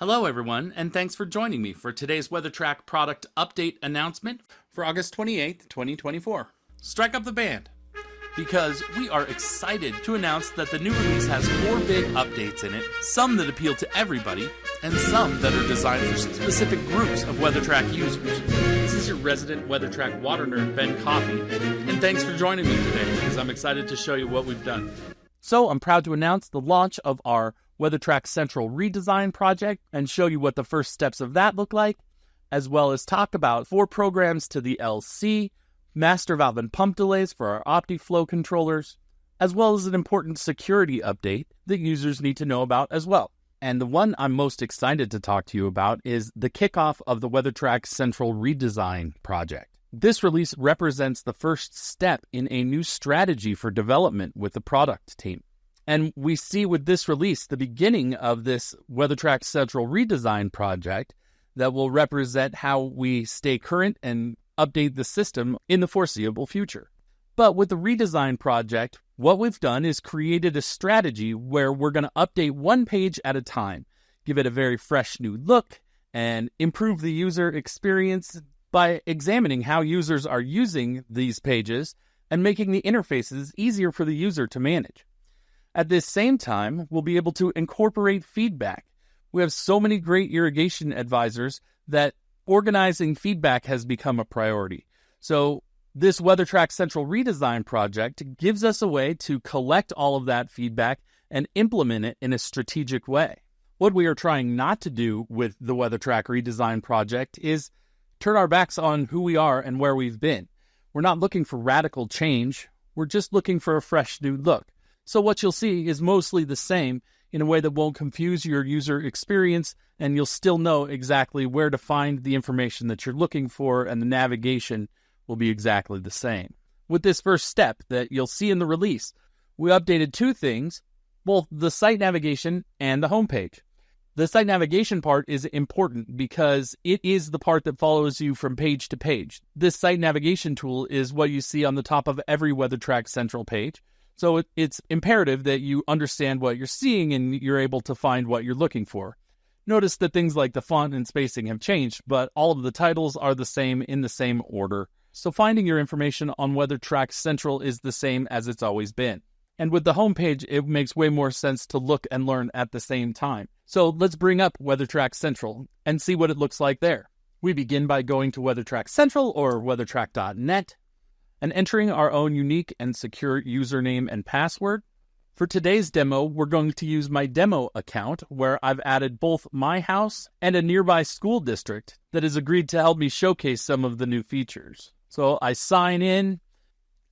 Hello everyone, and thanks for joining me for today's WeatherTRAK product update announcement for August 28th, 2024. Strike up the band, because we are excited to announce that the new release has 4 big updates in it, some that appeal to everybody, and some that are designed for specific groups of WeatherTRAK users. This is your resident WeatherTRAK water nerd, Ben Coffey, and thanks for joining me today, because I'm excited to show you what we've done. So I'm proud to announce the launch of our WeatherTRAK Central Redesign project and show you what the first steps of that look like, as well as talk about 4 programs to the LC, master valve and pump delays for our OptiFlow controllers, as well as an important security update that users need to know about as well. And the one I'm most excited to talk to you about is the kickoff of the WeatherTRAK Central Redesign project. This release represents the first step in a new strategy for development with the product team. And we see with this release the beginning of this WeatherTRAK Central Redesign project that will represent how we stay current and update the system in the foreseeable future. But with the redesign project, what we've done is created a strategy where we're going to update one page at a time, give it a very fresh new look, and improve the user experience by examining how users are using these pages and making the interfaces easier for the user to manage. At this same time, we'll be able to incorporate feedback. We have so many great irrigation advisors that organizing feedback has become a priority. So this WeatherTRAK Central Redesign project gives us a way to collect all of that feedback and implement it in a strategic way. What we are trying not to do with the WeatherTRAK Redesign project is turn our backs on who we are and where we've been. We're not looking for radical change. We're just looking for a fresh new look. So what you'll see is mostly the same in a way that won't confuse your user experience, and you'll still know exactly where to find the information that you're looking for, and the navigation will be exactly the same. With this first step that you'll see in the release, we updated 2 things, both the site navigation and the homepage. The site navigation part is important because it is the part that follows you from page to page. This site navigation tool is what you see on the top of every WeatherTRAK Central page. So it's imperative that you understand what you're seeing and you're able to find what you're looking for. Notice that things like the font and spacing have changed, but all of the titles are the same in the same order. So finding your information on WeatherTRAK Central is the same as it's always been. And with the homepage, it makes way more sense to look and learn at the same time. So let's bring up WeatherTRAK Central and see what it looks like there. We begin by going to WeatherTRAK Central or weathertrak.net. and entering our own unique and secure username and password. For today's demo, we're going to use my demo account where I've added both my house and a nearby school district that has agreed to help me showcase some of the new features. So I sign in.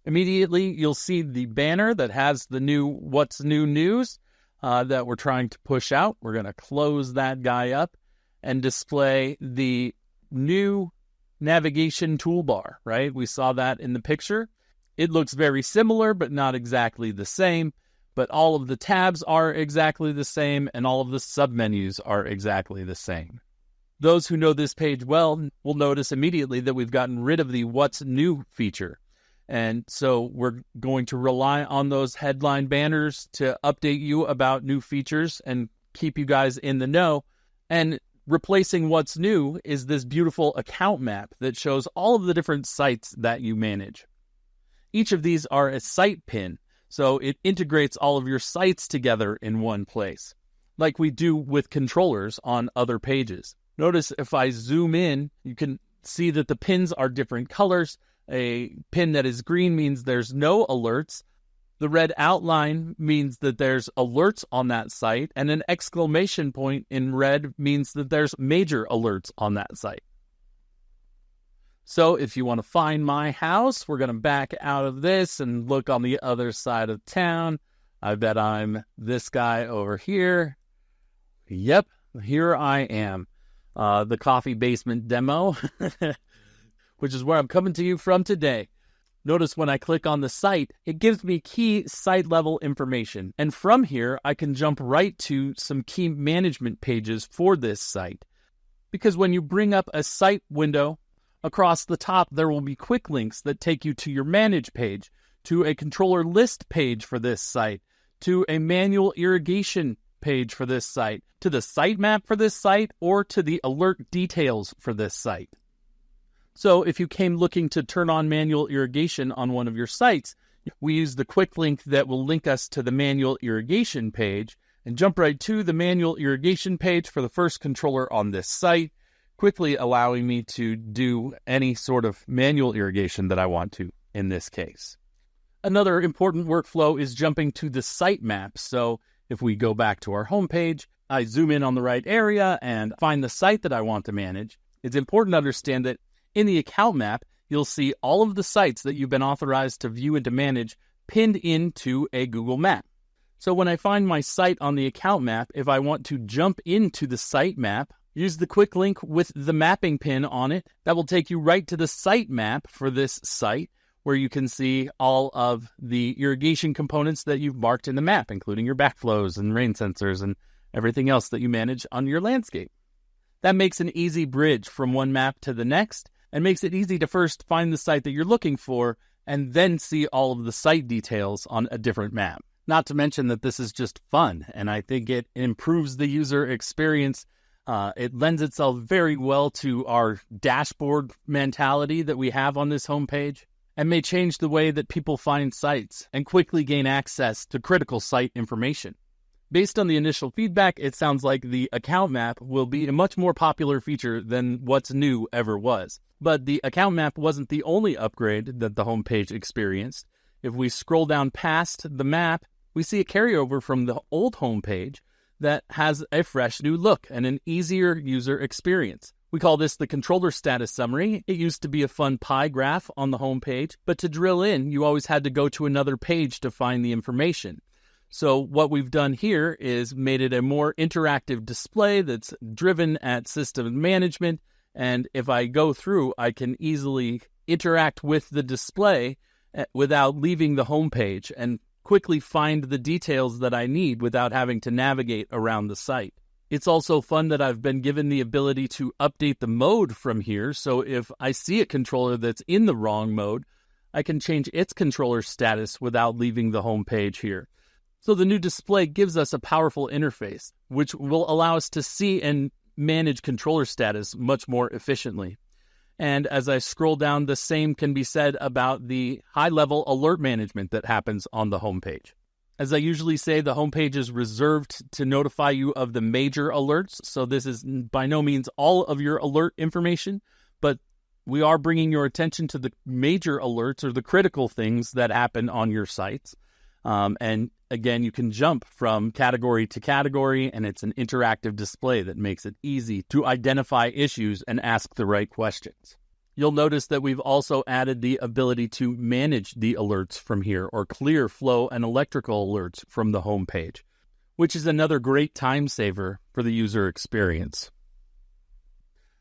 Immediately, you'll see the banner that has the new What's New news that we're trying to push out. We're going to close that guy up and display the new navigation toolbar, right? We saw that in the picture. It looks very similar, but not exactly the same. But all of the tabs are exactly the same, and all of the submenus are exactly the same. Those who know this page well will notice immediately that we've gotten rid of the What's New feature. And so we're going to rely on those headline banners to update you about new features and keep you guys in the know. And replacing What's New is this beautiful account map that shows all of the different sites that you manage. Each of these are a site pin, so it integrates all of your sites together in one place, like we do with controllers on other pages. Notice if I zoom in, you can see that the pins are different colors. A pin that is green means there's no alerts. The red outline means that there's alerts on that site, and an exclamation point in red means that there's major alerts on that site. So if you want to find my house, we're going to back out of this and look on the other side of town. I bet I'm this guy over here. Yep, here I am. The coffee basement demo, which is where I'm coming to you from today. Notice when I click on the site, it gives me key site level information. And from here, I can jump right to some key management pages for this site. Because when you bring up a site window, across the top, there will be quick links that take you to your manage page, to a controller list page for this site, to a manual irrigation page for this site, to the sitemap for this site, or to the alert details for this site. So if you came looking to turn on manual irrigation on one of your sites, we use the quick link that will link us to the manual irrigation page and jump right to the manual irrigation page for the first controller on this site, quickly allowing me to do any sort of manual irrigation that I want to in this case. Another important workflow is jumping to the sitemap. So if we go back to our home page, I zoom in on the right area and find the site that I want to manage. It's important to understand that in the account map, you'll see all of the sites that you've been authorized to view and to manage pinned into a Google map. So when I find my site on the account map, if I want to jump into the site map, use the quick link with the mapping pin on it. That will take you right to the site map for this site, where you can see all of the irrigation components that you've marked in the map, including your backflows and rain sensors and everything else that you manage on your landscape. That makes an easy bridge from one map to the next, and makes it easy to first find the site that you're looking for and then see all of the site details on a different map. Not to mention that this is just fun, and I think it improves the user experience. It lends itself very well to our dashboard mentality that we have on this homepage, and may change the way that people find sites and quickly gain access to critical site information. Based on the initial feedback, it sounds like the account map will be a much more popular feature than what's new ever was. But the account map wasn't the only upgrade that the homepage experienced. If we scroll down past the map, we see a carryover from the old homepage that has a fresh new look and an easier user experience. We call this the controller status summary. It used to be a fun pie graph on the homepage, but to drill in, you always had to go to another page to find the information. So what we've done here is made it a more interactive display that's driven at system management. And if I go through, I can easily interact with the display without leaving the homepage and quickly find the details that I need without having to navigate around the site. It's also fun that I've been given the ability to update the mode from here. So if I see a controller that's in the wrong mode, I can change its controller status without leaving the home page here. So the new display gives us a powerful interface, which will allow us to see and manage controller status much more efficiently. And as I scroll down, the same can be said about the high-level alert management that happens on the homepage. As I usually say, the homepage is reserved to notify you of the major alerts. So this is by no means all of your alert information, but we are bringing your attention to the major alerts or the critical things that happen on your sites. And again, you can jump from category to category, and it's an interactive display that makes it easy to identify issues and ask the right questions. You'll notice that we've also added the ability to manage the alerts from here, or clear flow and electrical alerts from the home page, which is another great time saver for the user experience.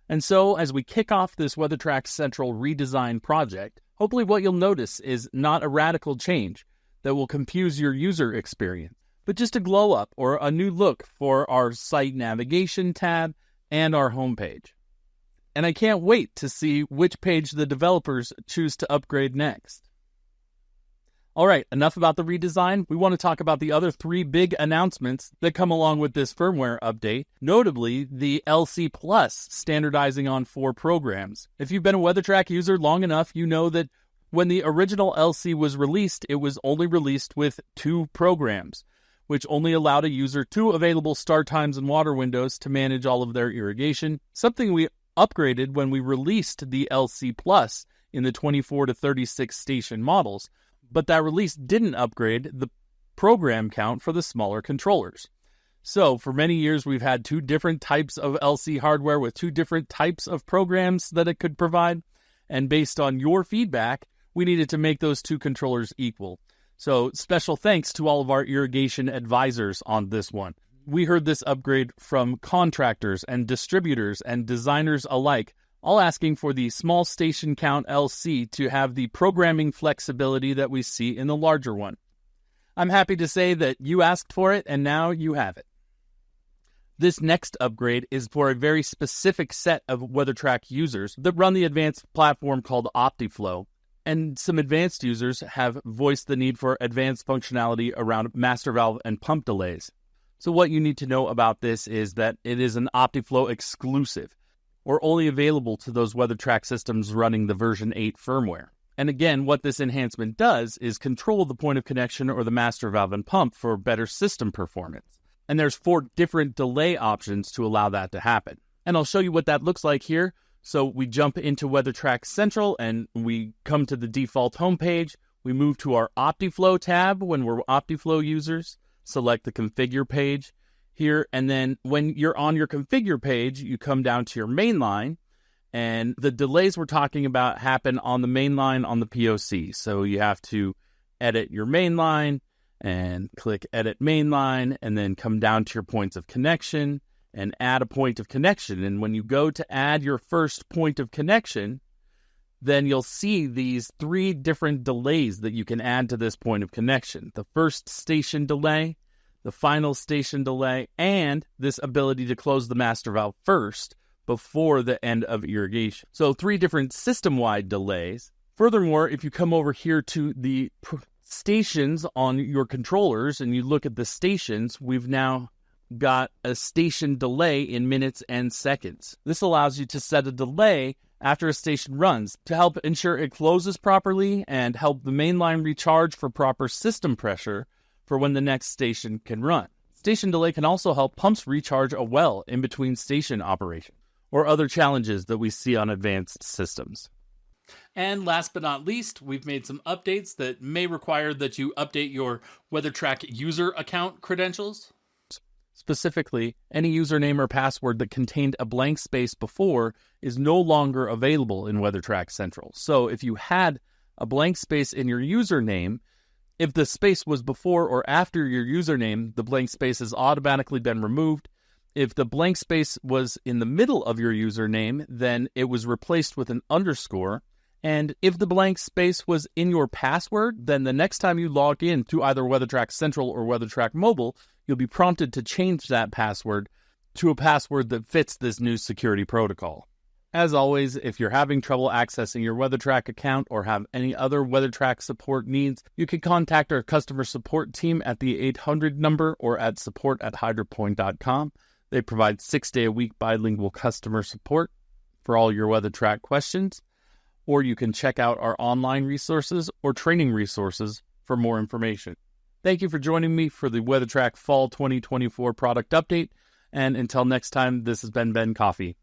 And so as we kick off this WeatherTRAK Central redesign project, hopefully what you'll notice is not a radical change that will confuse your user experience, but just a glow up or a new look for our site navigation tab and our homepage. And I can't wait to see which page the developers choose to upgrade next. All right, enough about the redesign. We want to talk about the other 3 big announcements that come along with this firmware update, notably the LC Plus standardizing on 4 programs. If you've been a WeatherTRAK user long enough, you know that when the original LC was released, it was only released with 2 programs, which only allowed a user 2 available start times and water windows to manage all of their irrigation, something we upgraded when we released the LC Plus in the 24 to 36 station models, but that release didn't upgrade the program count for the smaller controllers. So for many years, we've had 2 different types of LC hardware with 2 different types of programs that it could provide, and based on your feedback, we needed to make those 2 controllers equal. So special thanks to all of our irrigation advisors on this one. We heard this upgrade from contractors and distributors and designers alike, all asking for the small station count LC to have the programming flexibility that we see in the larger one. I'm happy to say that you asked for it and now you have it. This next upgrade is for a very specific set of WeatherTRAK users that run the advanced platform called OptiFlow. And some advanced users have voiced the need for advanced functionality around master valve and pump delays. So what you need to know about this is that it is an OptiFlow exclusive, or only available to those WeatherTRAK systems running the version 8 firmware. And again, what this enhancement does is control the point of connection or the master valve and pump for better system performance. And there's 4 different delay options to allow that to happen. And I'll show you what that looks like here. So we jump into WeatherTRAK Central and we come to the default homepage. We move to our OptiFlow tab when we're OptiFlow users. Select the configure page here. And then when you're on your configure page, you come down to your main line. And the delays we're talking about happen on the main line on the POC. So you have to edit your main line and click edit main line and then come down to your points of connection and add a point of connection. And when you go to add your first point of connection, then you'll see these 3 different delays that you can add to this point of connection. The first station delay, the final station delay, and this ability to close the master valve first before the end of irrigation. So 3 different system-wide delays. Furthermore, if you come over here to the stations on your controllers and you look at the stations, we've now got a station delay in minutes and seconds. This allows you to set a delay after a station runs to help ensure it closes properly and help the main line recharge for proper system pressure for when the next station can run. Station delay can also help pumps recharge a well in between station operations or other challenges that we see on advanced systems. And last but not least, we've made some updates that may require that you update your WeatherTRAK user account credentials. Specifically, any username or password that contained a blank space before is no longer available in WeatherTRAK Central. So if you had a blank space in your username, if the space was before or after your username, the blank space has automatically been removed. If the blank space was in the middle of your username, then it was replaced with an underscore. And if the blank space was in your password, then the next time you log in to either WeatherTRAK Central or WeatherTRAK Mobile, you'll be prompted to change that password to a password that fits this new security protocol. As always, if you're having trouble accessing your WeatherTRAK account or have any other WeatherTRAK support needs, you can contact our customer support team at the 800 number or at support@hydropoint.com. They provide 6-day-a-week bilingual customer support for all your WeatherTRAK questions, or you can check out our online resources or training resources for more information. Thank you for joining me for the WeatherTRAK Fall 2024 product update, and until next time, this has been Ben Coffey.